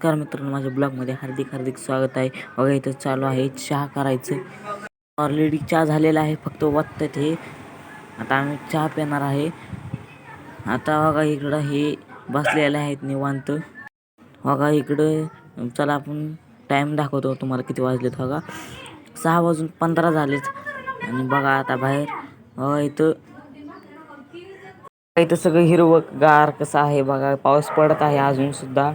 नमस्कार मित्रांनो, माझ्या ब्लॉगमध्ये हार्दिक हार्दिक स्वागत आहे. बघा इथं चालू आहे चहा करायचं. ऑलरेडी चहा झालेला आहे, फक्त वाटतं हे. आता आम्ही चहा पिणार आहे. आता बघा इकडं हे बसलेले आहेत निवांत. बघा इकडं चला आपण टाईम दाखवतो तुम्हाला किती वाजलेत. बघा 6:15 झालेत. आणि बघा आता बाहेर इथं सगळं हिरवंगार कसं आहे बघा. पाऊस पडत आहे अजून सुद्धा.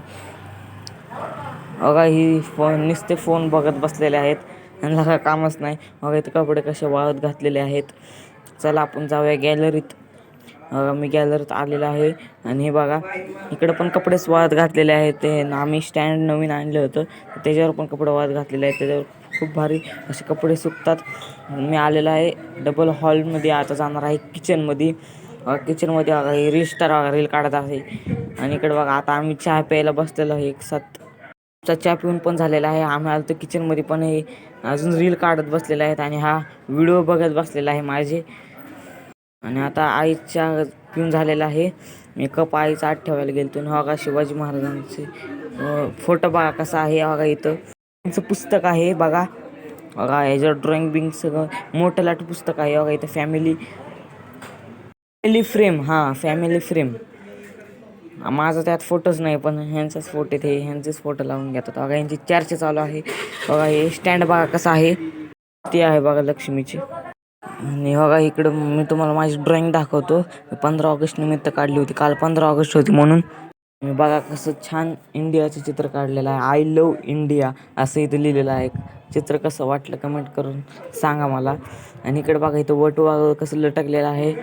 बघा ही नुसते फोन बघत बसलेले आहेत, यांना काय कामच नाही. बघा इथं कपडे कसे वाळत घातलेले आहेत. चला आपण जाऊया गॅलरीत. मी गॅलरीत आलेला आहे. आणि हे बघा इकडं पण कपडेच वाळत घातलेले आहेत. ते आम्ही स्टँड नवीन आणलं होतं, त्याच्यावर पण कपडे वाळत घातलेले आहेत. त्याच्यावर खूप भारी असे कपडे सुकतात. मी आलेला आहे डबल हॉलमध्ये. आता जाणार आहे किचनमध्ये. किचनमध्ये बघा हे रील काढत आहे. आणि इकडे बघा आता आम्ही चहा प्यायला बसलेलो आहे. एक साथ चहा पिऊन पण झालेला आहे. आम्ही आलो तर किचनमध्ये पण हे अजून रील काढत बसलेले आहेत. आणि हा व्हिडिओ बघत बसलेला आहे माझे. आणि आता आईच्या पिऊन झालेला आहे. मी कप आईचा आत ठेवायला गेलो. बघा शिवाजी महाराजांचे फोटो बघा कसा आहे. बघा इथं त्यांचं पुस्तक आहे बघा. बघा ह्याच्यावर ड्रॉइंग बिंग सगळं मोठं लाट पुस्तक आहे. बघा इथं फॅमिली फ्रेम. Family frame. माझा त्यात फोटोच नाही, पण ह्यांचाच फोटो ते ह्यांचेच फोटो लावून घेतात. बघा यांची चर्चा चालू आहे. बघा हे स्टँड बघा कसं आहे. ते आहे बघा लक्ष्मीची. आणि बघा इकडं मी तुम्हाला माझी ड्रॉइंग दाखवतो. 15 ऑगस्ट निमित्त काढली होती. काल 15 ऑगस्ट होती म्हणून मी बघा कसं छान इंडियाचं चित्र काढलेलं आहे. आय लव्ह इंडिया असं इथं लिहिलेलं आहे. चित्र कसं वाटलं कमेंट करून सांगा मला. आणि इकडे बघा इथं वटवाघ कसं लटकलेलं आहे.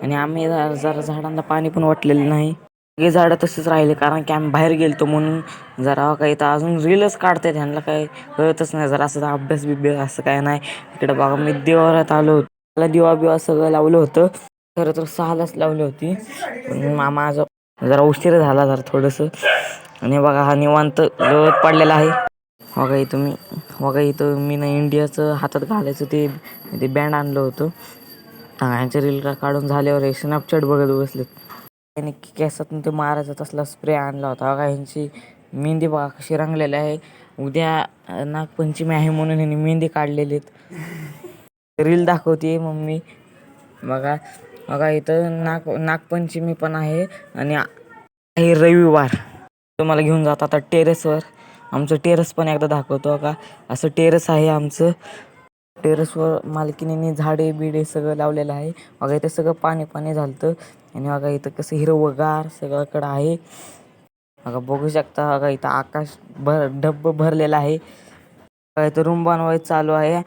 आणि आम्ही जरा झाडांना पाणी पण वाटलेलं नाही. हे झाडं तसेच राहिले, कारण की आम्ही बाहेर गेलतो म्हणून. जरा काही तर अजून रीलच काढतात, ह्यांना काही कळतच नाही. जरा असं अभ्यास बिभ्यास असं काय नाही. इकडे बघा मी देवाऱ्यात आलो होतो. मला दिवा बिवा सगळं लावलं होतं. खरं तर 6लाच लावली होती. माझं जरा उशीर झाला जरा थोडंसं. आणि बघा हा निवांत गवत पडलेला आहे. बघा इथं मी ना इंडियाचं हातात घालायचं ते बँड आणलं होतं. ह्यांचे रील काढून झाल्यावर हे स्नॅपचॅट बघत बसलेत. त्यांनी केसातून ते मारायचा तसला स्प्रे आणला होता. बघा ह्यांची मेहंदी बघा कशी रंगलेली आहे. उद्या नागपंचमी आहे म्हणून ह्यांनी मेहंदी काढलेली आहेत. रील दाखवते मम्मी. बघा इथं नागपंचमी पण आहे. आणि हे रविवार तुम्हाला घेऊन जातो आता टेरेसवर. आमचं टेरेस पण एकदा दाखवतो. का असं टेरेस आहे आमचं. टेरेसवर मालकीनीने झाडे बिडे सगळं लावलेलं आहे. बघा इथं सगळं पाणी झालतं. आणि बघा इथं कसं हिरवंगार सगळीकडं आहे. बघा बघू शकता. बघा इथं आकाश ढब्ब भरलेला आहे. बघा इथं रूम बनवायचं चालू आहे.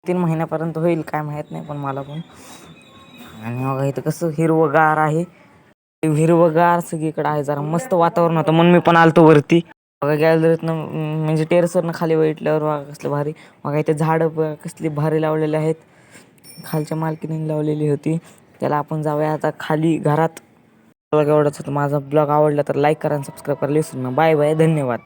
3 महिन्यापर्यंत होईल काय माहीत नाही पण मला पण. आणि बघा इथं कसं हिरवंगार आहे. हिरवंगार सगळीकडे आहे. जरा मस्त वातावरण होतं म्हणून मी पण आलतो वरती. बघा गॅलरीतनं म्हणजे टेरेसवरनं खाली बघितल्यावर बघा कसलं भारी. बघा इथे झाडं कसली भारी लावलेली आहेत. खालच्या मालकीने लावलेली होती. त्याला आपण जाऊया आता खाली घरात. एवढंच होतं. माझा ब्लॉग आवडला तर लाईक करा आणि सबस्क्राईब करायला विसरू नका. बाय बाय, धन्यवाद.